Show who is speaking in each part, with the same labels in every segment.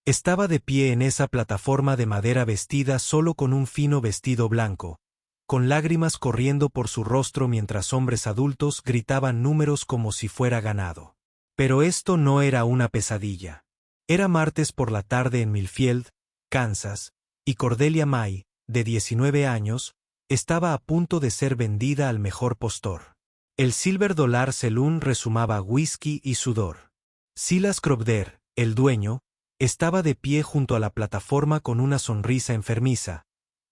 Speaker 1: Estaba de pie en esa plataforma de madera vestida solo con un fino vestido blanco, con lágrimas corriendo por su rostro mientras hombres adultos gritaban números como si fuera ganado. Pero esto no era una pesadilla. Era martes por la tarde en Millfield, Kansas, y Cordelia May, de 19 años, estaba a punto de ser vendida al mejor postor. El Silver Dollar Saloon resumaba whisky y sudor. Silas Crovder, el dueño, estaba de pie junto a la plataforma con una sonrisa enfermiza,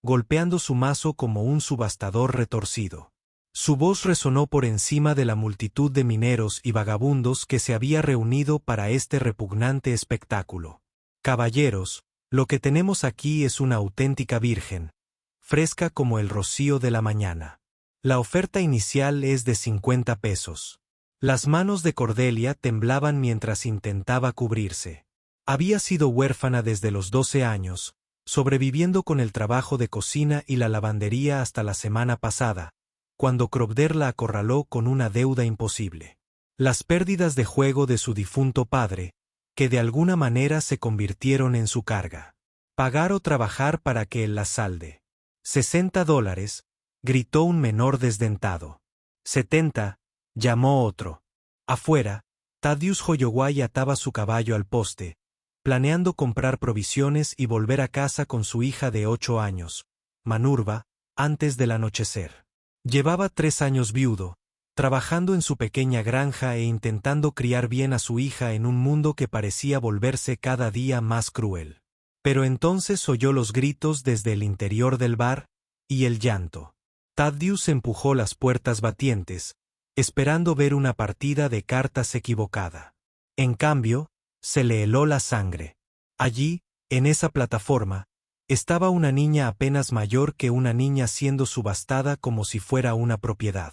Speaker 1: golpeando su mazo como un subastador retorcido. Su voz resonó por encima de la multitud de mineros y vagabundos que se había reunido para este repugnante espectáculo. Caballeros, lo que tenemos aquí es una auténtica virgen, fresca como el rocío de la mañana. La oferta inicial es de 50 pesos. Las manos de Cordelia temblaban mientras intentaba cubrirse. Había sido huérfana desde los 12 años, sobreviviendo con el trabajo de cocina y la lavandería hasta la semana pasada, cuando Crovder la acorraló con una deuda imposible. Las pérdidas de juego de su difunto padre, que de alguna manera se convirtieron en su carga. Pagar o trabajar para que él la salde. $60, gritó un menor desdentado. 70, llamó otro. Afuera, Thaddeus Holloway ataba su caballo al poste, planeando comprar provisiones y volver a casa con su hija de 8 años, Manurva, antes del anochecer. Llevaba 3 años viudo, trabajando en su pequeña granja e intentando criar bien a su hija en un mundo que parecía volverse cada día más cruel. Pero entonces oyó los gritos desde el interior del bar, y el llanto. Thaddeus empujó las puertas batientes, esperando ver una partida de cartas equivocada. En cambio, se le heló la sangre. Allí, en esa plataforma, estaba una niña apenas mayor que una niña siendo subastada como si fuera una propiedad.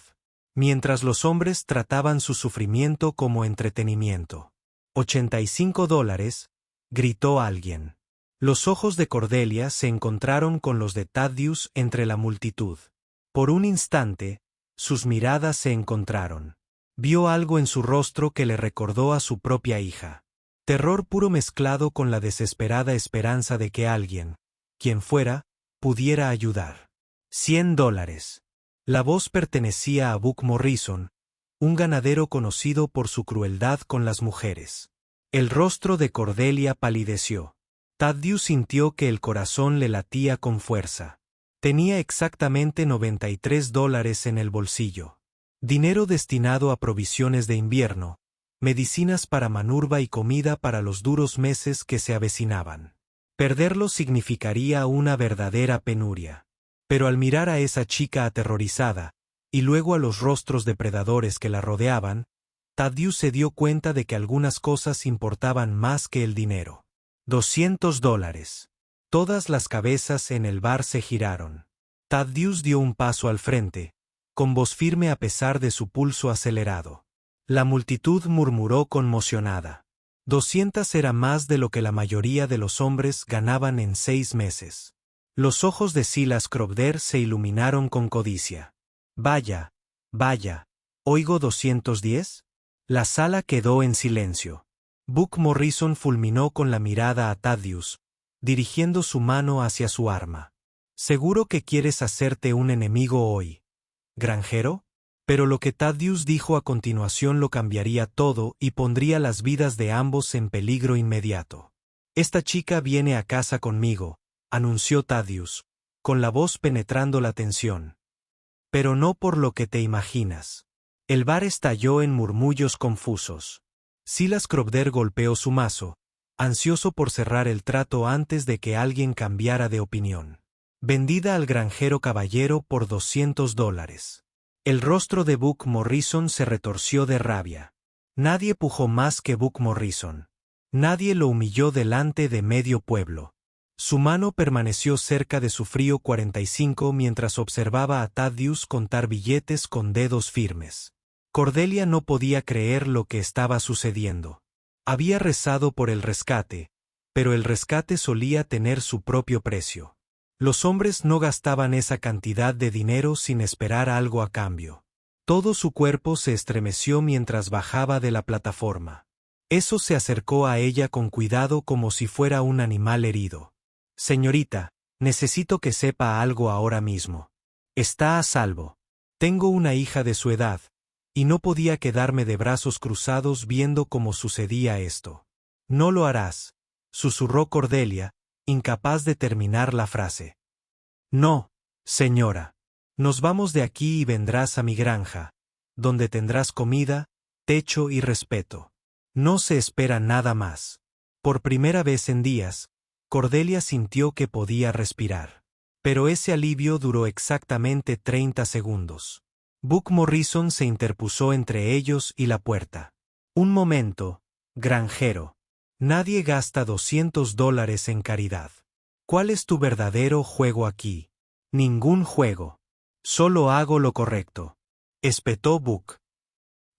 Speaker 1: Mientras los hombres trataban su sufrimiento como entretenimiento. $85, gritó alguien. Los ojos de Cordelia se encontraron con los de Thaddeus entre la multitud. Por un instante, sus miradas se encontraron. Vio algo en su rostro que le recordó a su propia hija. Terror puro mezclado con la desesperada esperanza de que alguien, quien fuera, pudiera ayudar. $100. La voz pertenecía a Buck Morrison, un ganadero conocido por su crueldad con las mujeres. El rostro de Cordelia palideció. Thaddeus sintió que el corazón le latía con fuerza. Tenía exactamente $93 en el bolsillo. Dinero destinado a provisiones de invierno, medicinas para Manurva y comida para los duros meses que se avecinaban. Perderlo significaría una verdadera penuria. Pero al mirar a esa chica aterrorizada, y luego a los rostros depredadores que la rodeaban, Thaddeus se dio cuenta de que algunas cosas importaban más que el dinero. $200. Todas las cabezas en el bar se giraron. Thaddeus dio un paso al frente, con voz firme a pesar de su pulso acelerado. La multitud murmuró conmocionada. 200 era más de lo que la mayoría de los hombres ganaban en 6 meses. Los ojos de Silas Crovder se iluminaron con codicia. Vaya, vaya, ¿oigo 210? La sala quedó en silencio. Buck Morrison fulminó con la mirada a Thaddeus, dirigiendo su mano hacia su arma. ¿Seguro que quieres hacerte un enemigo hoy, granjero? Pero lo que Thaddeus dijo a continuación lo cambiaría todo y pondría las vidas de ambos en peligro inmediato. Esta chica viene a casa conmigo, anunció Thaddeus, con la voz penetrando la tensión. Pero no por lo que te imaginas. El bar estalló en murmullos confusos. Silas Crovder golpeó su mazo, ansioso por cerrar el trato antes de que alguien cambiara de opinión. Vendida al granjero caballero por $200. El rostro de Buck Morrison se retorció de rabia. Nadie pujó más que Buck Morrison. Nadie lo humilló delante de medio pueblo. Su mano permaneció cerca de su frío 45 mientras observaba a Thaddeus contar billetes con dedos firmes. Cordelia no podía creer lo que estaba sucediendo. Había rezado por el rescate, pero el rescate solía tener su propio precio. Los hombres no gastaban esa cantidad de dinero sin esperar algo a cambio. Todo su cuerpo se estremeció mientras bajaba de la plataforma. Eso se acercó a ella con cuidado como si fuera un animal herido. Señorita, necesito que sepa algo ahora mismo. Está a salvo. Tengo una hija de su edad, y no podía quedarme de brazos cruzados viendo cómo sucedía esto. No lo harás, susurró Cordelia, incapaz de terminar la frase. No, señora. Nos vamos de aquí y vendrás a mi granja, donde tendrás comida, techo y respeto. No se espera nada más. Por primera vez en días, Cordelia sintió que podía respirar. Pero ese alivio duró exactamente 30 segundos. Buck Morrison se interpuso entre ellos y la puerta. Un momento, granjero. Nadie gasta $200 en caridad. ¿Cuál es tu verdadero juego aquí? Ningún juego. Solo hago lo correcto. Espetó Buck.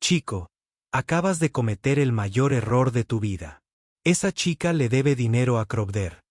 Speaker 1: Chico, acabas de cometer el mayor error de tu vida. Esa chica le debe dinero a Crobder,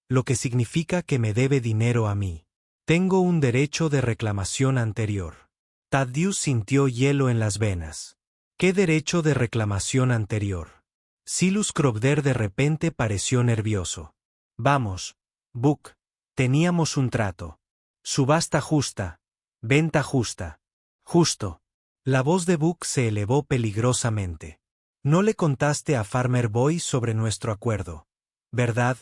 Speaker 1: lo que significa que me debe dinero a mí. Tengo un derecho de reclamación anterior. Thaddeus sintió hielo en las venas. ¿Qué derecho de reclamación anterior? Silas Crobder de repente pareció nervioso. Vamos, Buck, teníamos un trato. Subasta justa, venta justa. Justo. La voz de Buck se elevó peligrosamente. No le contaste a Farmer Boy sobre nuestro acuerdo, ¿verdad,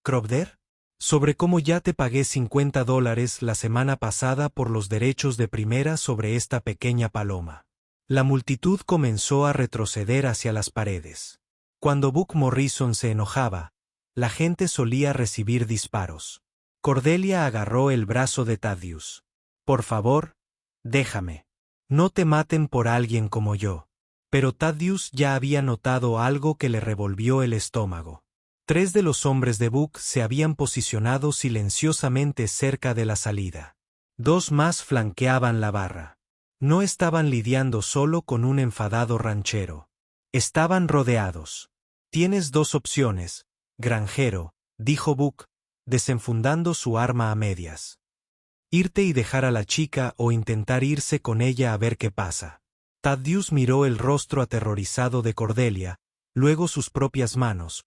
Speaker 1: Crobder? Sobre cómo ya te pagué $50 la semana pasada por los derechos de primera sobre esta pequeña paloma. La multitud comenzó a retroceder hacia las paredes. Cuando Buck Morrison se enojaba, la gente solía recibir disparos. Cordelia agarró el brazo de Thaddeus. Por favor, déjame. No te maten por alguien como yo. Pero Thaddeus ya había notado algo que le revolvió el estómago. 3 de los hombres de Buck se habían posicionado silenciosamente cerca de la salida. 2 más flanqueaban la barra. No estaban lidiando solo con un enfadado ranchero. Estaban rodeados. Tienes 2 opciones, granjero, dijo Buck, desenfundando su arma a medias. Irte y dejar a la chica o intentar irse con ella a ver qué pasa. Thaddeus miró el rostro aterrorizado de Cordelia, luego sus propias manos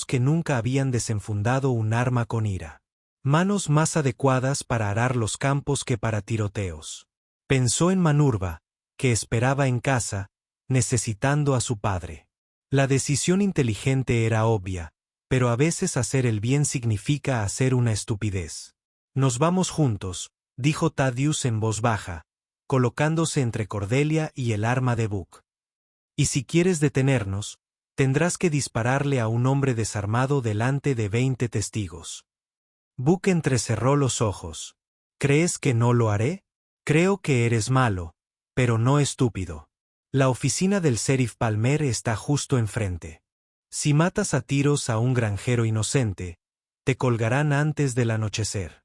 Speaker 1: que nunca habían desenfundado un arma con ira. Manos más adecuadas para arar los campos que para tiroteos. Pensó en Manurba, que esperaba en casa, necesitando a su padre. La decisión inteligente era obvia, pero a veces hacer el bien significa hacer una estupidez. Nos vamos juntos, dijo Thaddeus en voz baja, colocándose entre Cordelia y el arma de Buck. Y si quieres detenernos, tendrás que dispararle a un hombre desarmado delante de 20 testigos. Buck entrecerró los ojos. ¿Crees que no lo haré? Creo que eres malo, pero no estúpido. La oficina del sheriff Palmer está justo enfrente. Si matas a tiros a un granjero inocente, te colgarán antes del anochecer.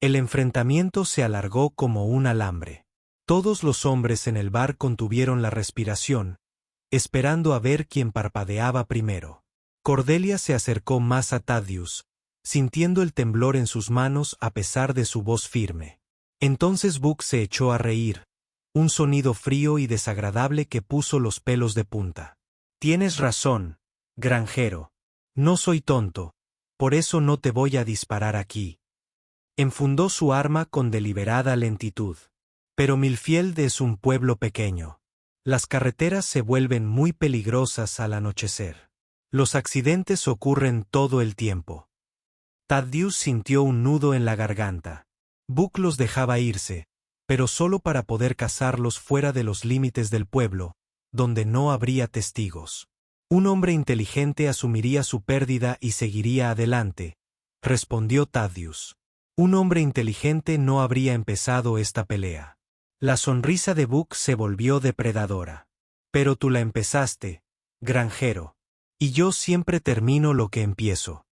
Speaker 1: El enfrentamiento se alargó como un alambre. Todos los hombres en el bar contuvieron la respiración, esperando a ver quién parpadeaba primero. Cordelia se acercó más a Thaddeus, sintiendo el temblor en sus manos a pesar de su voz firme. Entonces Buck se echó a reír, un sonido frío y desagradable que puso los pelos de punta. Tienes razón, granjero. No soy tonto, por eso no te voy a disparar aquí. Enfundó su arma con deliberada lentitud. Pero Millfield es un pueblo pequeño. Las carreteras se vuelven muy peligrosas al anochecer. Los accidentes ocurren todo el tiempo. Thaddeus sintió un nudo en la garganta. Buck los dejaba irse, pero solo para poder cazarlos fuera de los límites del pueblo, donde no habría testigos. Un hombre inteligente asumiría su pérdida y seguiría adelante, respondió Thaddeus. Un hombre inteligente no habría empezado esta pelea. La sonrisa de Buck se volvió depredadora. Pero tú la empezaste, granjero. Y yo siempre termino lo que empiezo.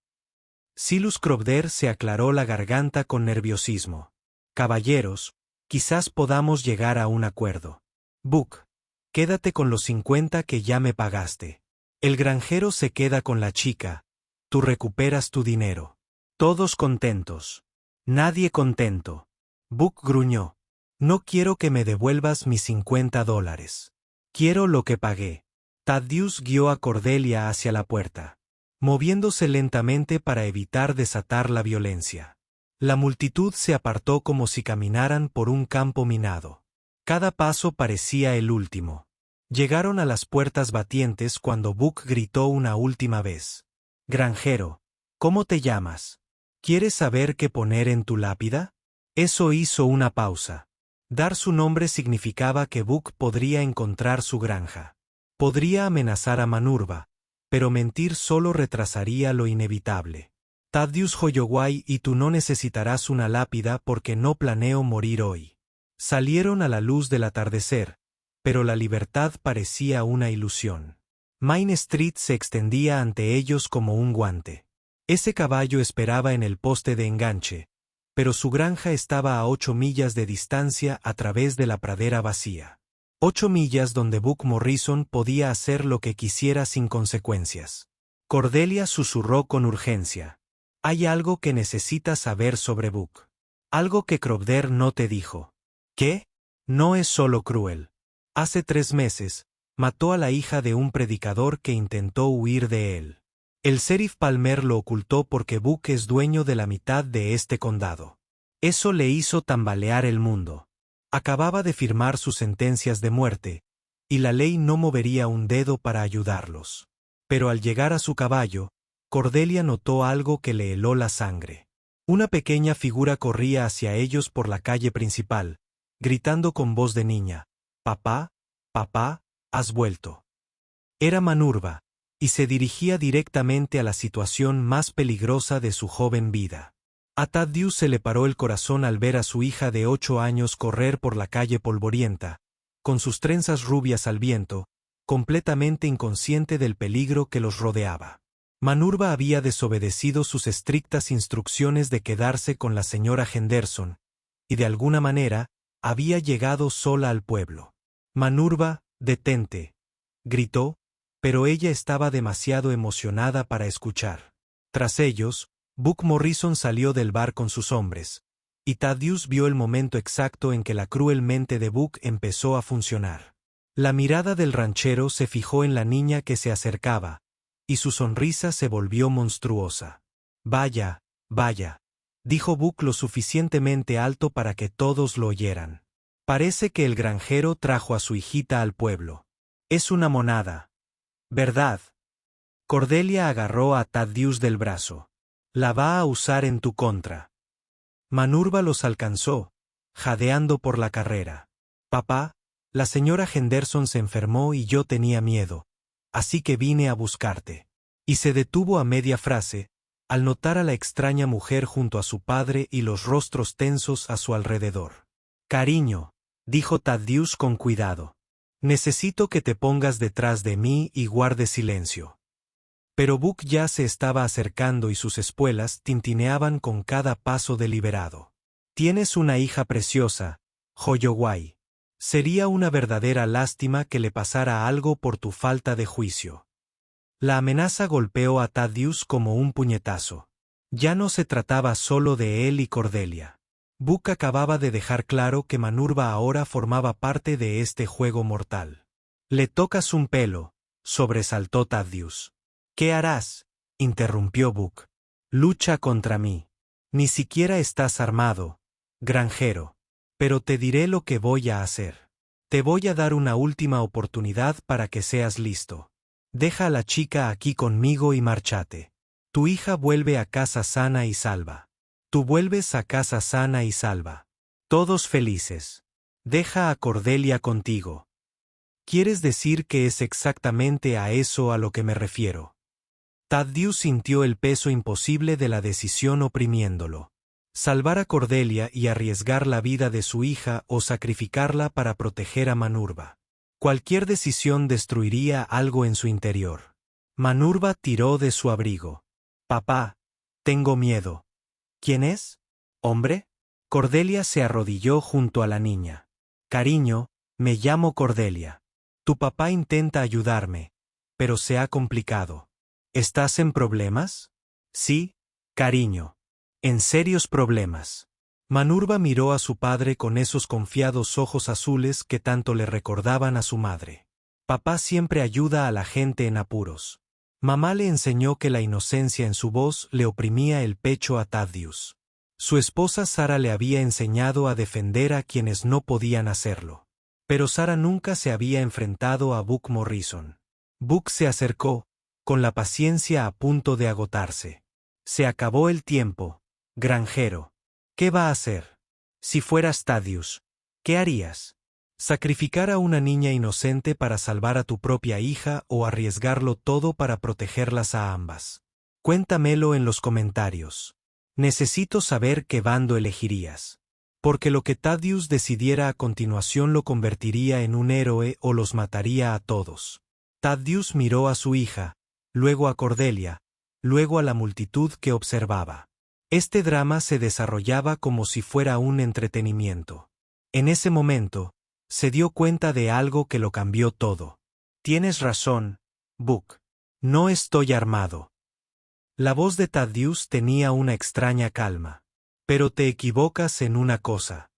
Speaker 1: Silas Crobder se aclaró la garganta con nerviosismo. Caballeros, quizás podamos llegar a un acuerdo. Buck, quédate con los 50 que ya me pagaste. El granjero se queda con la chica. Tú recuperas tu dinero. Todos contentos. Nadie contento. Buck gruñó. No quiero que me devuelvas mis $50. Quiero lo que pagué. Thaddeus guió a Cordelia hacia la puerta, moviéndose lentamente para evitar desatar la violencia. La multitud se apartó como si caminaran por un campo minado. Cada paso parecía el último. Llegaron a las puertas batientes cuando Buck gritó una última vez. «Granjero, ¿cómo te llamas? ¿Quieres saber qué poner en tu lápida?» Eso hizo una pausa. Dar su nombre significaba que Buck podría encontrar su granja. Podría amenazar a Manurva, pero mentir solo retrasaría lo inevitable. Thaddeus Holloway y tú no necesitarás una lápida porque no planeo morir hoy. Salieron a la luz del atardecer, pero la libertad parecía una ilusión. Main Street se extendía ante ellos como un guante. Ese caballo esperaba en el poste de enganche, pero su granja estaba a 8 millas de distancia a través de la pradera vacía. 8 millas donde Buck Morrison podía hacer lo que quisiera sin consecuencias. Cordelia susurró con urgencia. «Hay algo que necesitas saber sobre Buck. Algo que Crowder no te dijo». «¿Qué?» «No es solo cruel. Hace 3 meses, mató a la hija de un predicador que intentó huir de él. El sheriff Palmer lo ocultó porque Buck es dueño de la mitad de este condado. Eso le hizo tambalear el mundo. Acababa de firmar sus sentencias de muerte, y la ley no movería un dedo para ayudarlos. Pero al llegar a su caballo, Cordelia notó algo que le heló la sangre. Una pequeña figura corría hacia ellos por la calle principal, gritando con voz de niña, «Papá, papá, has vuelto». Era Manurva, y se dirigía directamente a la situación más peligrosa de su joven vida. A Thaddeus se le paró el corazón al ver a su hija de 8 años correr por la calle polvorienta, con sus trenzas rubias al viento, completamente inconsciente del peligro que los rodeaba. Manurva había desobedecido sus estrictas instrucciones de quedarse con la señora Henderson, y de alguna manera, había llegado sola al pueblo. «Manurva, detente», gritó, pero ella estaba demasiado emocionada para escuchar. Tras ellos, Buck Morrison salió del bar con sus hombres, y Thaddeus vio el momento exacto en que la cruel mente de Buck empezó a funcionar. La mirada del ranchero se fijó en la niña que se acercaba, y su sonrisa se volvió monstruosa. «Vaya, vaya», dijo Buck lo suficientemente alto para que todos lo oyeran. «Parece que el granjero trajo a su hijita al pueblo. Es una monada, ¿verdad?» Cordelia agarró a Thaddeus del brazo. «La va a usar en tu contra». Manurva los alcanzó, jadeando por la carrera. «Papá, la señora Henderson se enfermó y yo tenía miedo, así que vine a buscarte». Y se detuvo a media frase, al notar a la extraña mujer junto a su padre y los rostros tensos a su alrededor. «Cariño», dijo Thaddeus con cuidado. «Necesito que te pongas detrás de mí y guardes silencio». Pero Buck ya se estaba acercando y sus espuelas tintineaban con cada paso deliberado. «Tienes una hija preciosa, Holloway. Sería una verdadera lástima que le pasara algo por tu falta de juicio». La amenaza golpeó a Thaddeus como un puñetazo. Ya no se trataba solo de él y Cordelia. Buck acababa de dejar claro que Manurva ahora formaba parte de este juego mortal. «Le tocas un pelo», sobresaltó Thaddeus. «¿Qué harás?», interrumpió Buck. «Lucha contra mí. Ni siquiera estás armado, granjero. Pero te diré lo que voy a hacer. Te voy a dar una última oportunidad para que seas listo. Deja a la chica aquí conmigo y márchate. Tu hija vuelve a casa sana y salva. Tú vuelves a casa sana y salva. Todos felices. Deja a Cordelia contigo». «¿Quieres decir que es exactamente a eso a lo que me refiero?» Thaddeus sintió el peso imposible de la decisión oprimiéndolo. Salvar a Cordelia y arriesgar la vida de su hija o sacrificarla para proteger a Manurva. Cualquier decisión destruiría algo en su interior. Manurva tiró de su abrigo. «Papá, tengo miedo». «¿Quién es? ¿Hombre?» Cordelia se arrodilló junto a la niña. «Cariño, me llamo Cordelia. Tu papá intenta ayudarme, pero se ha complicado». «¿Estás en problemas?» «Sí, cariño. En serios problemas». Manurva miró a su padre con esos confiados ojos azules que tanto le recordaban a su madre. Papá siempre ayuda a la gente en apuros. Mamá le enseñó que la inocencia en su voz le oprimía el pecho a Thaddeus. Su esposa Sara le había enseñado a defender a quienes no podían hacerlo. Pero Sara nunca se había enfrentado a Buck Morrison. Buck se acercó, con la paciencia a punto de agotarse. Se acabó el tiempo, granjero. ¿Qué va a hacer? Si fueras Thaddeus, ¿qué harías? ¿Sacrificar a una niña inocente para salvar a tu propia hija o arriesgarlo todo para protegerlas a ambas? Cuéntamelo en los comentarios. Necesito saber qué bando elegirías. Porque lo que Thaddeus decidiera a continuación lo convertiría en un héroe o los mataría a todos. Thaddeus miró a su hija, luego a Cordelia, luego a la multitud que observaba. Este drama se desarrollaba como si fuera un entretenimiento. En ese momento, se dio cuenta de algo que lo cambió todo. Tienes razón, Buck. No estoy armado. La voz de Thaddeus tenía una extraña calma. Pero te equivocas en una cosa.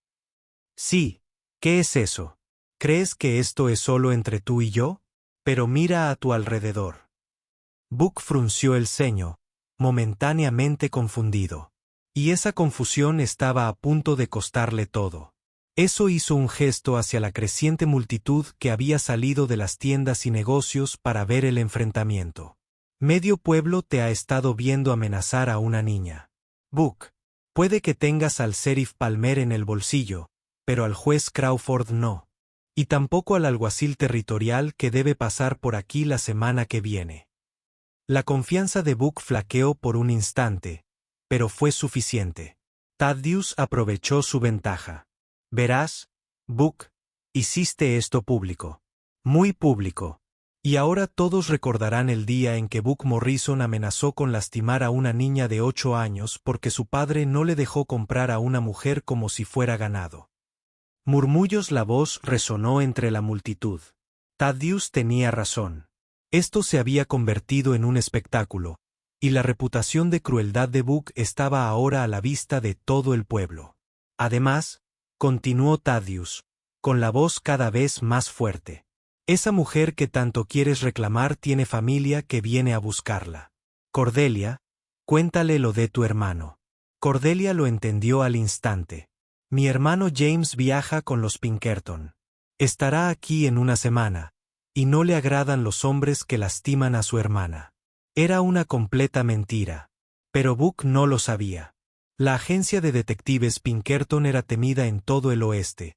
Speaker 1: Sí, ¿qué es eso? ¿Crees que esto es solo entre tú y yo? Pero mira a tu alrededor. Buck frunció el ceño, momentáneamente confundido. Y esa confusión estaba a punto de costarle todo. Eso hizo un gesto hacia la creciente multitud que había salido de las tiendas y negocios para ver el enfrentamiento. Medio pueblo te ha estado viendo amenazar a una niña. Buck, puede que tengas al sheriff Palmer en el bolsillo, pero al juez Crawford no. Y tampoco al alguacil territorial que debe pasar por aquí la semana que viene. La confianza de Buck flaqueó por un instante, pero fue suficiente. Thaddeus aprovechó su ventaja. Verás, Buck, hiciste esto público. Muy público. Y ahora todos recordarán el día en que Buck Morrison amenazó con lastimar a una niña de 8 años porque su padre no le dejó comprar a una mujer como si fuera ganado. Murmullos. La voz resonó entre la multitud. Thaddeus tenía razón. Esto se había convertido en un espectáculo, y la reputación de crueldad de Buck estaba ahora a la vista de todo el pueblo. Además, continuó Thaddeus, con la voz cada vez más fuerte. Esa mujer que tanto quieres reclamar tiene familia que viene a buscarla. Cordelia, cuéntale lo de tu hermano. Cordelia lo entendió al instante. Mi hermano James viaja con los Pinkerton. Estará aquí en una semana, y no le agradan los hombres que lastiman a su hermana. Era una completa mentira. Pero Buck no lo sabía. La agencia de detectives Pinkerton era temida en todo el oeste,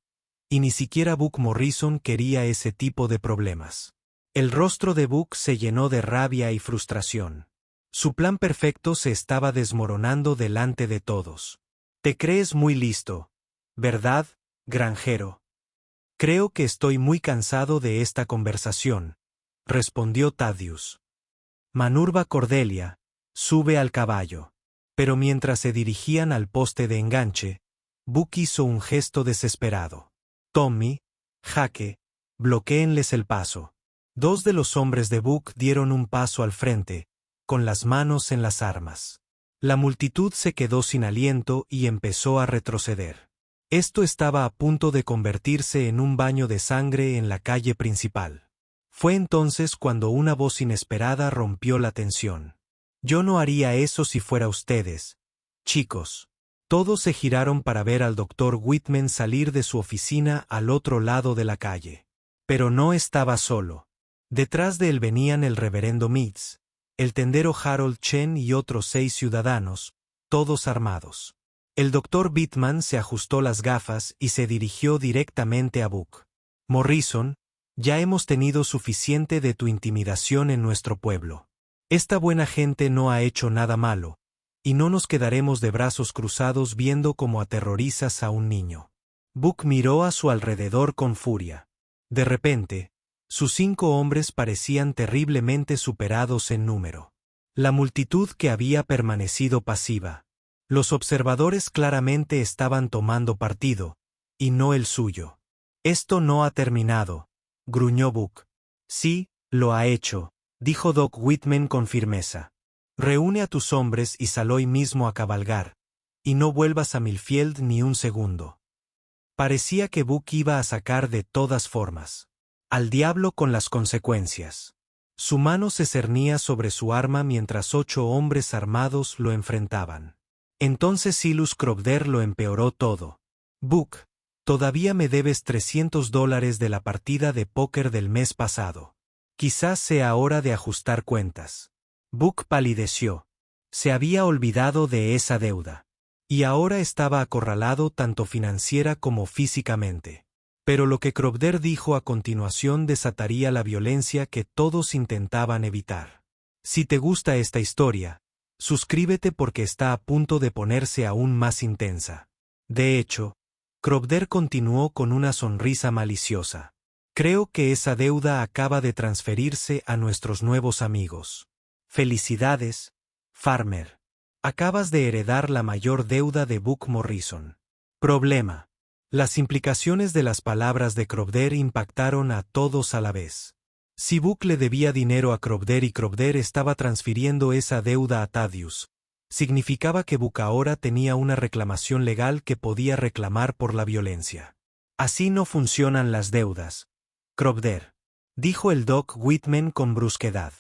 Speaker 1: y ni siquiera Buck Morrison quería ese tipo de problemas. El rostro de Buck se llenó de rabia y frustración. Su plan perfecto se estaba desmoronando delante de todos. Te crees muy listo, ¿verdad, granjero? Creo que estoy muy cansado de esta conversación, respondió Thaddeus. Manurba Cordelia, sube al caballo. Pero mientras se dirigían al poste de enganche, Buck hizo un gesto desesperado. Tommy, Jaque, bloquéenles el paso. 2 de los hombres de Buck dieron un paso al frente, con las manos en las armas. La multitud se quedó sin aliento y empezó a retroceder. Esto estaba a punto de convertirse en un baño de sangre en la calle principal. Fue entonces cuando una voz inesperada rompió la tensión. Yo no haría eso si fuera ustedes, chicos. Todos se giraron para ver al Dr. Whitman salir de su oficina al otro lado de la calle. Pero no estaba solo. Detrás de él venían el reverendo Meads, el tendero Harold Chen y otros 6 ciudadanos, todos armados. El Dr. Whitman se ajustó las gafas y se dirigió directamente a Buck. Morrison, ya hemos tenido suficiente de tu intimidación en nuestro pueblo. Esta buena gente no ha hecho nada malo, y no nos quedaremos de brazos cruzados viendo cómo aterrorizas a un niño. Buck miró a su alrededor con furia. De repente, sus 5 hombres parecían terriblemente superados en número. La multitud que había permanecido pasiva. Los observadores claramente estaban tomando partido, y no el suyo. Esto no ha terminado, gruñó Buck. Sí, lo ha hecho, dijo Doc Whitman con firmeza. Reúne a tus hombres y sal hoy mismo a cabalgar, y no vuelvas a Millfield ni un segundo. Parecía que Buck iba a sacar de todas formas. Al diablo con las consecuencias. Su mano se cernía sobre su arma mientras 8 hombres armados lo enfrentaban. Entonces Silus Krovder lo empeoró todo. Book, todavía me debes $300 de la partida de póker del mes pasado. Quizás sea hora de ajustar cuentas. Book palideció. Se había olvidado de esa deuda. Y ahora estaba acorralado tanto financiera como físicamente. Pero lo que Krovder dijo a continuación desataría la violencia que todos intentaban evitar. Si te gusta esta historia, suscríbete porque está a punto de ponerse aún más intensa. De hecho, Krovder continuó con una sonrisa maliciosa. Creo que esa deuda acaba de transferirse a nuestros nuevos amigos. Felicidades, Farmer. Acabas de heredar la mayor deuda de Buck Morrison. Problema. Las implicaciones de las palabras de Krovder impactaron a todos a la vez. Si Buck le debía dinero a Krovder y Krovder estaba transfiriendo esa deuda a Thaddeus, significaba que Buck ahora tenía una reclamación legal que podía reclamar por la violencia. Así no funcionan las deudas, Krovder, dijo el Doc Whitman con brusquedad.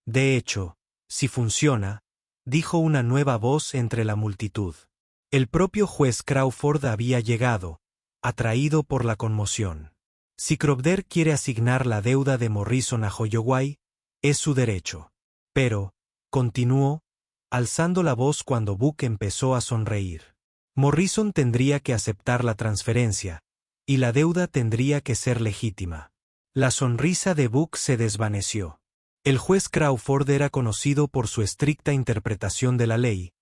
Speaker 1: De hecho, si funciona, dijo una nueva voz entre la multitud. El propio juez Crawford había llegado, atraído por la conmoción. Si Krovder quiere asignar la deuda de Morrison a Holloway, es su derecho. Pero, continuó, alzando la voz cuando Buck empezó a sonreír. Morrison tendría que aceptar la transferencia, y la deuda tendría que ser legítima. La sonrisa de Buck se desvaneció. El juez Crawford era conocido por su estricta interpretación de la ley,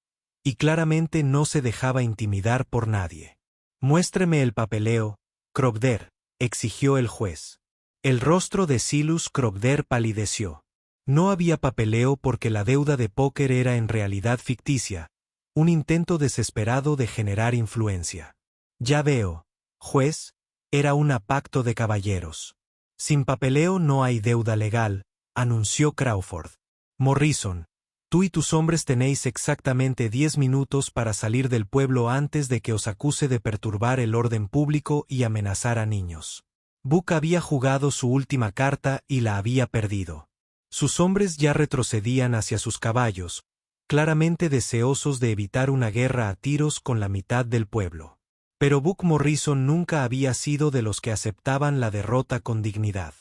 Speaker 1: y claramente no se dejaba intimidar por nadie. Muéstreme el papeleo, Krovder, exigió el juez. El rostro de Silus Krovder palideció. No había papeleo porque la deuda de póker era en realidad ficticia, un intento desesperado de generar influencia. Ya veo, juez, era un pacto de caballeros. Sin papeleo no hay deuda legal, anunció Crawford. Morrison, tú y tus hombres tenéis exactamente 10 minutos para salir del pueblo antes de que os acuse de perturbar el orden público y amenazar a niños. Buck había jugado su última carta y la había perdido. Sus hombres ya retrocedían hacia sus caballos, claramente deseosos de evitar una guerra a tiros con la mitad del pueblo. Pero Buck Morrison nunca había sido de los que aceptaban la derrota con dignidad.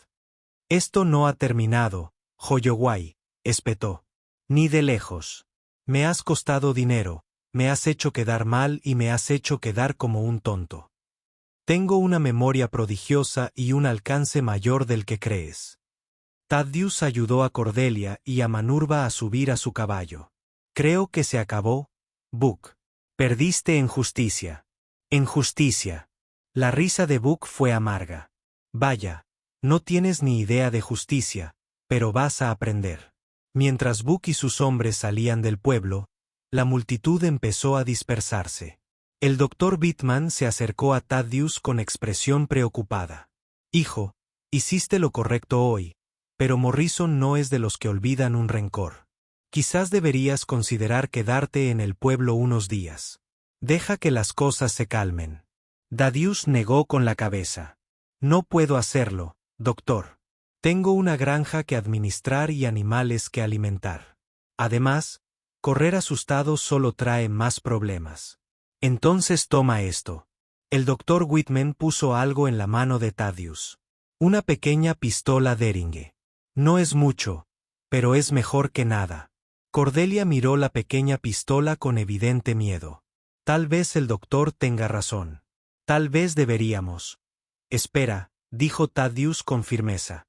Speaker 1: Esto no ha terminado, Holloway, espetó. Ni de lejos. Me has costado dinero, me has hecho quedar mal y me has hecho quedar como un tonto. Tengo una memoria prodigiosa y un alcance mayor del que crees. Thaddeus ayudó a Cordelia y a Manurva a subir a su caballo. Creo que se acabó, Buck. Perdiste en justicia. En justicia. La risa de Buck fue amarga. Vaya, no tienes ni idea de justicia, pero vas a aprender. Mientras Buck y sus hombres salían del pueblo, la multitud empezó a dispersarse. El doctor Bittman se acercó a Thaddeus con expresión preocupada. Hijo, hiciste lo correcto hoy, pero Morrison no es de los que olvidan un rencor. Quizás deberías considerar quedarte en el pueblo unos días. Deja que las cosas se calmen. Thaddeus negó con la cabeza. No puedo hacerlo, doctor. Tengo una granja que administrar y animales que alimentar. Además, correr asustado solo trae más problemas. Entonces toma esto. El doctor Whitman puso algo en la mano de Thaddeus. Una pequeña pistola Derringer. No es mucho, pero es mejor que nada. Cordelia miró la pequeña pistola con evidente miedo. Tal vez el doctor tenga razón. Tal vez deberíamos. Espera, dijo Thaddeus con firmeza.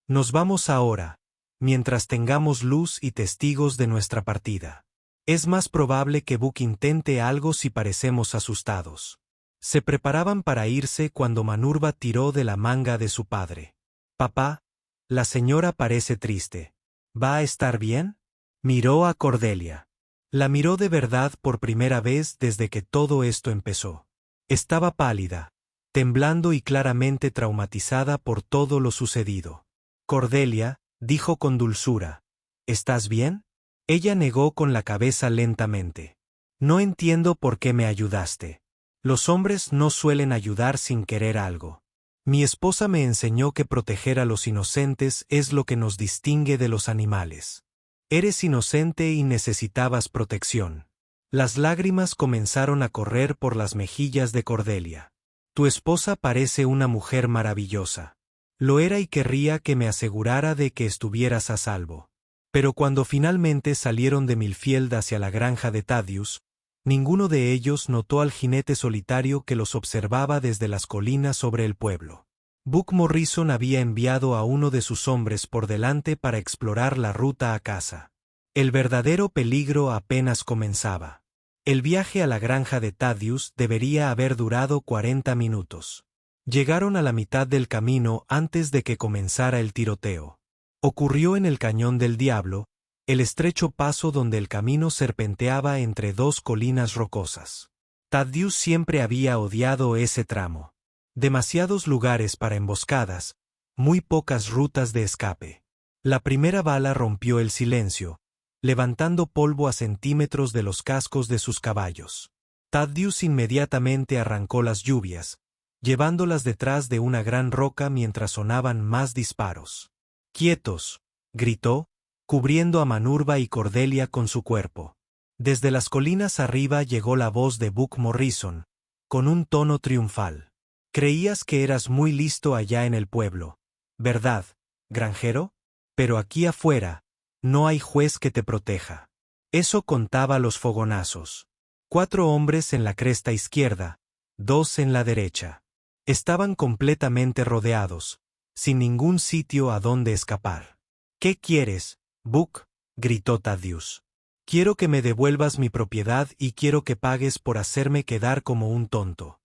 Speaker 1: Nos vamos ahora, mientras tengamos luz y testigos de nuestra partida. Es más probable que Buck intente algo si parecemos asustados. Se preparaban para irse cuando Manurva tiró de la manga de su padre. Papá, la señora parece triste. ¿Va a estar bien? Miró a Cordelia. La miró de verdad por primera vez desde que todo esto empezó. Estaba pálida, temblando y claramente traumatizada por todo lo sucedido. Cordelia, dijo con dulzura, ¿estás bien? Ella negó con la cabeza lentamente. No entiendo por qué me ayudaste. Los hombres no suelen ayudar sin querer algo. Mi esposa me enseñó que proteger a los inocentes es lo que nos distingue de los animales. Eres inocente y necesitabas protección. Las lágrimas comenzaron a correr por las mejillas de Cordelia. Tu esposa parece una mujer maravillosa. Lo era y querría que me asegurara de que estuvieras a salvo. Pero cuando finalmente salieron de Millfield hacia la granja de Thaddeus, ninguno de ellos notó al jinete solitario que los observaba desde las colinas sobre el pueblo. Buck Morrison había enviado a uno de sus hombres por delante para explorar la ruta a casa. El verdadero peligro apenas comenzaba. El viaje a la granja de Thaddeus debería haber durado 40 minutos. Llegaron a la mitad del camino antes de que comenzara el tiroteo. Ocurrió en el Cañón del Diablo, el estrecho paso donde el camino serpenteaba entre dos colinas rocosas. Thaddeus siempre había odiado ese tramo. Demasiados lugares para emboscadas, muy pocas rutas de escape. La primera bala rompió el silencio, levantando polvo a centímetros de los cascos de sus caballos. Thaddeus inmediatamente arrancó las lluvias, llevándolas detrás de una gran roca mientras sonaban más disparos. «¡Quietos!», gritó, cubriendo a Manurva y Cordelia con su cuerpo. Desde las colinas arriba llegó la voz de Buck Morrison, con un tono triunfal. «Creías que eras muy listo allá en el pueblo, ¿verdad, granjero? Pero aquí afuera, no hay juez que te proteja». Eso contaba los fogonazos. 4 hombres en la cresta izquierda, 2 en la derecha. Estaban completamente rodeados, sin ningún sitio a donde escapar. «¿Qué quieres, Buck?», gritó Thaddeus. «Quiero que me devuelvas mi propiedad y quiero que pagues por hacerme quedar como un tonto».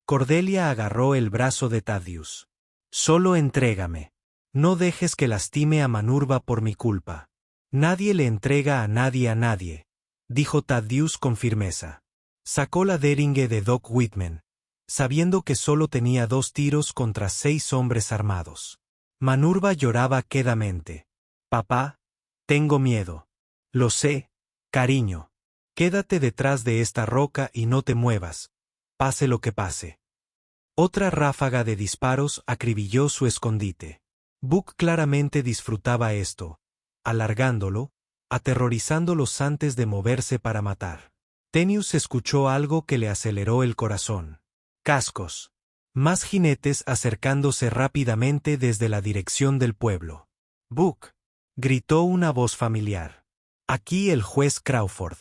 Speaker 1: Cordelia agarró el brazo de Thaddeus. «Solo entrégame. No dejes que lastime a Manurva por mi culpa». «Nadie le entrega a nadie», dijo Thaddeus con firmeza. Sacó la Derringer de Doc Whitman, sabiendo que solo tenía 2 tiros contra 6 hombres armados. Manurva lloraba quedamente. «Papá, tengo miedo». «Lo sé, cariño. Quédate detrás de esta roca y no te muevas, pase lo que pase». Otra ráfaga de disparos acribilló su escondite. Buck claramente disfrutaba esto, alargándolo, aterrorizándolos antes de moverse para matar. Tenius escuchó algo que le aceleró el corazón. Cascos. Más jinetes acercándose rápidamente desde la dirección del pueblo. «Buck», gritó una voz familiar. «Aquí el juez Crawford.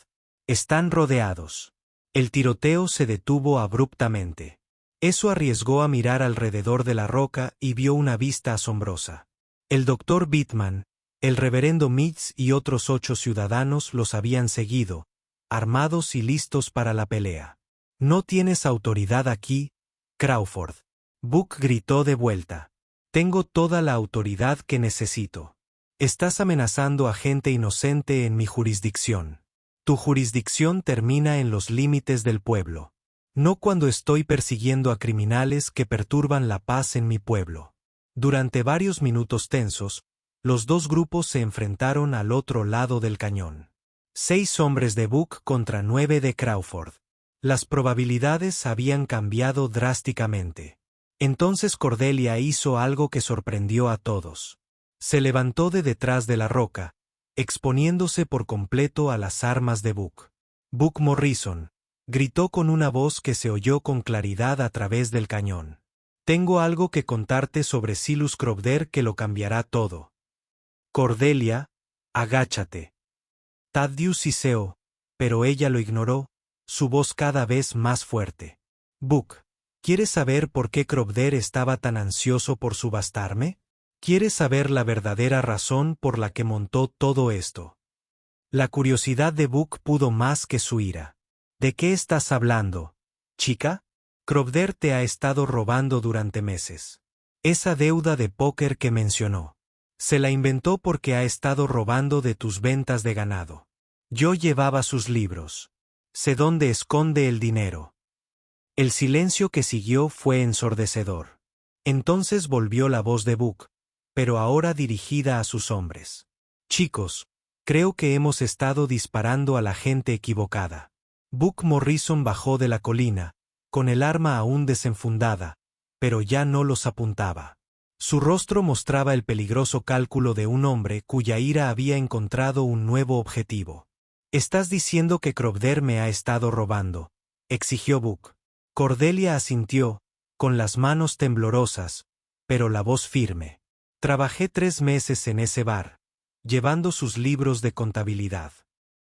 Speaker 1: Están rodeados». El tiroteo se detuvo abruptamente. Eso arriesgó a mirar alrededor de la roca y vio una vista asombrosa. El doctor Bittman, el reverendo Mitz y otros 8 ciudadanos los habían seguido, armados y listos para la pelea. «No tienes autoridad aquí, Crawford». Buck gritó de vuelta. «Tengo toda la autoridad que necesito. Estás amenazando a gente inocente en mi jurisdicción. Tu jurisdicción termina en los límites del pueblo. No cuando estoy persiguiendo a criminales que perturban la paz en mi pueblo». Durante varios minutos tensos, los 2 grupos se enfrentaron al otro lado del cañón. 6 hombres de Buck contra 9 de Crawford. Las probabilidades habían cambiado drásticamente. Entonces Cordelia hizo algo que sorprendió a todos. Se levantó de detrás de la roca, exponiéndose por completo a las armas de Buck. «Buck Morrison», gritó con una voz que se oyó con claridad a través del cañón. «Tengo algo que contarte sobre Silas Crovdear que lo cambiará todo». «Cordelia, agáchate». Thaddeus siseó, pero ella lo ignoró, su voz cada vez más fuerte. «Buck, ¿quieres saber por qué Crovdear estaba tan ansioso por subastarme? ¿Quieres saber la verdadera razón por la que montó todo esto?» La curiosidad de Buck pudo más que su ira. «¿De qué estás hablando, chica? Crovdear te ha estado robando durante meses. Esa deuda de póker que mencionó. Se la inventó porque ha estado robando de tus ventas de ganado. Yo llevaba sus libros. Sé dónde esconde el dinero». El silencio que siguió fue ensordecedor. Entonces volvió la voz de Buck, pero ahora dirigida a sus hombres. «Chicos, creo que hemos estado disparando a la gente equivocada». Buck Morrison bajó de la colina, con el arma aún desenfundada, pero ya no los apuntaba. Su rostro mostraba el peligroso cálculo de un hombre cuya ira había encontrado un nuevo objetivo. «¿Estás diciendo que Crobder me ha estado robando?», exigió Buck. Cordelia asintió, con las manos temblorosas, pero la voz firme. «Trabajé 3 meses en ese bar, llevando sus libros de contabilidad.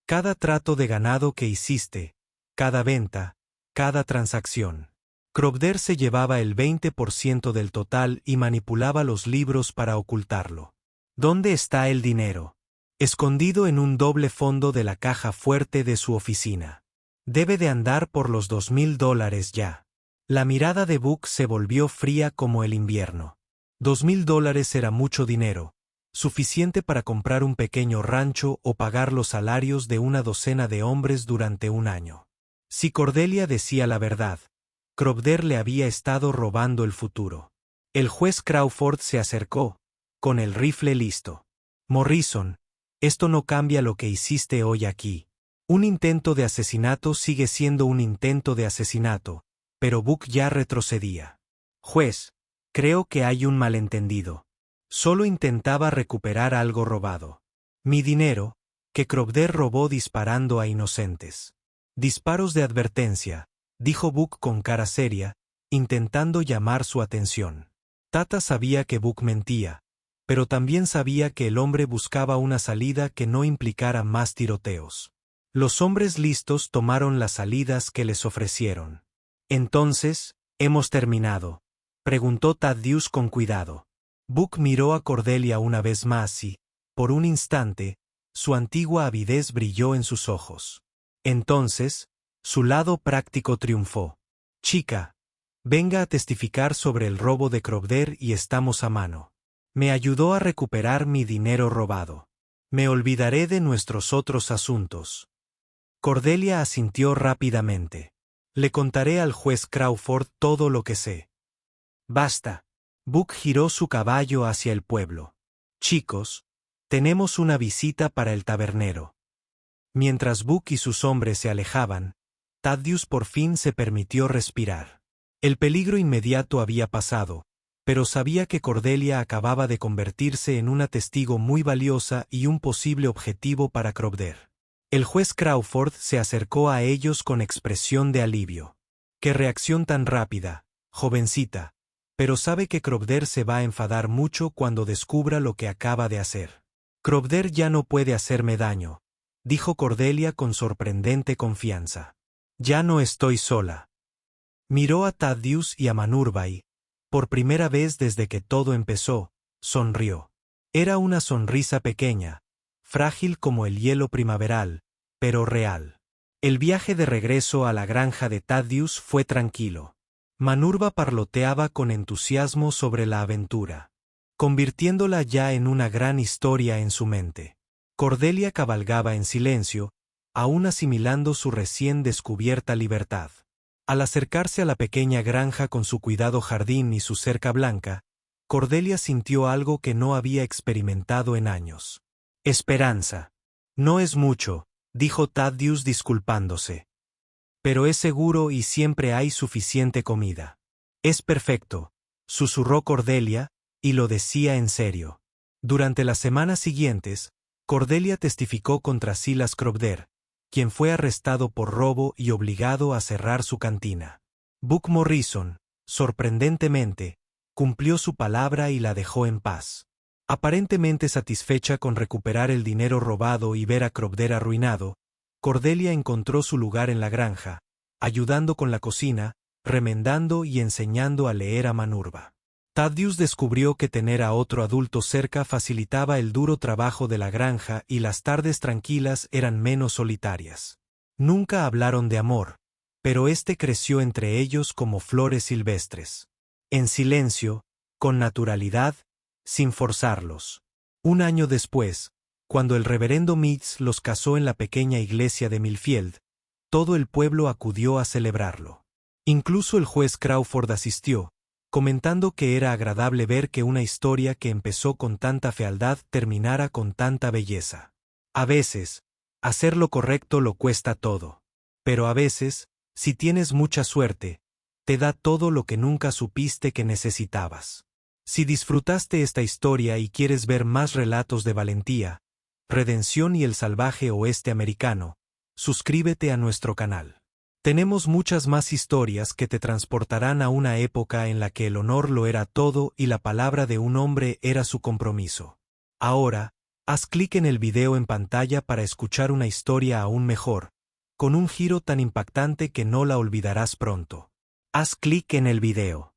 Speaker 1: Cada trato de ganado que hiciste, cada venta, cada transacción. Crobder se llevaba el 20% del total y manipulaba los libros para ocultarlo. ¿Dónde está el dinero? Escondido en un doble fondo de la caja fuerte de su oficina. Debe de andar por los $2,000 ya». La mirada de Buck se volvió fría como el invierno. $2,000 era mucho dinero, suficiente para comprar un pequeño rancho o pagar los salarios de una docena de hombres durante un año. Si Cordelia decía la verdad, Crobder le había estado robando el futuro. El juez Crawford se acercó, con el rifle listo. «Morrison, esto no cambia lo que hiciste hoy aquí. Un intento de asesinato sigue siendo un intento de asesinato», pero Buck ya retrocedía. «Juez, creo que hay un malentendido. Solo intentaba recuperar algo robado. Mi dinero, que Crobder robó disparando a inocentes». «Disparos de advertencia», dijo Buck con cara seria, intentando llamar su atención. Tata sabía que Buck mentía, pero también sabía que el hombre buscaba una salida que no implicara más tiroteos. Los hombres listos tomaron las salidas que les ofrecieron. «Entonces, ¿hemos terminado?», preguntó Thaddeus con cuidado. Buck miró a Cordelia una vez más y, por un instante, su antigua avidez brilló en sus ojos. Entonces, su lado práctico triunfó. «Chica, venga a testificar sobre el robo de Crobder y estamos a mano. Me ayudó a recuperar mi dinero robado. Me olvidaré de nuestros otros asuntos». Cordelia asintió rápidamente. «Le contaré al juez Crawford todo lo que sé». «Basta». Buck giró su caballo hacia el pueblo. «Chicos, tenemos una visita para el tabernero». Mientras Buck y sus hombres se alejaban, Thaddeus por fin se permitió respirar. El peligro inmediato había pasado, pero sabía que Cordelia acababa de convertirse en una testigo muy valiosa y un posible objetivo para Crobder. El juez Crawford se acercó a ellos con expresión de alivio. «Qué reacción tan rápida, jovencita, pero sabe que Crobder se va a enfadar mucho cuando descubra lo que acaba de hacer». «Crobder ya no puede hacerme daño», dijo Cordelia con sorprendente confianza. «Ya no estoy sola». Miró a Thaddeus y a Manurbai. Por primera vez desde que todo empezó, sonrió. Era una sonrisa pequeña, frágil como el hielo primaveral, pero real. El viaje de regreso a la granja de Thaddeus fue tranquilo. Manurba parloteaba con entusiasmo sobre la aventura, convirtiéndola ya en una gran historia en su mente. Cordelia cabalgaba en silencio, aún asimilando su recién descubierta libertad. Al acercarse a la pequeña granja con su cuidado jardín y su cerca blanca, Cordelia sintió algo que no había experimentado en años. «Esperanza. No es mucho», dijo Thaddeus disculpándose. «Pero es seguro y siempre hay suficiente comida». «Es perfecto», susurró Cordelia, y lo decía en serio. Durante las semanas siguientes, Cordelia testificó contra Silas Crobder, quien fue arrestado por robo y obligado a cerrar su cantina. Buck Morrison, sorprendentemente, cumplió su palabra y la dejó en paz. Aparentemente satisfecha con recuperar el dinero robado y ver a Crobder arruinado, Cordelia encontró su lugar en la granja, ayudando con la cocina, remendando y enseñando a leer a Manurba. Thaddeus descubrió que tener a otro adulto cerca facilitaba el duro trabajo de la granja y las tardes tranquilas eran menos solitarias. Nunca hablaron de amor, pero este creció entre ellos como flores silvestres. En silencio, con naturalidad, sin forzarlos. Un año después, cuando el reverendo Meads los casó en la pequeña iglesia de Millfield, todo el pueblo acudió a celebrarlo. Incluso el juez Crawford asistió, comentando que era agradable ver que una historia que empezó con tanta fealdad terminara con tanta belleza. A veces, hacer lo correcto lo cuesta todo. Pero a veces, si tienes mucha suerte, te da todo lo que nunca supiste que necesitabas. Si disfrutaste esta historia y quieres ver más relatos de valentía, redención y el salvaje oeste americano, suscríbete a nuestro canal. Tenemos muchas más historias que te transportarán a una época en la que el honor lo era todo y la palabra de un hombre era su compromiso. Ahora, haz clic en el video en pantalla para escuchar una historia aún mejor, con un giro tan impactante que no la olvidarás pronto. Haz clic en el video.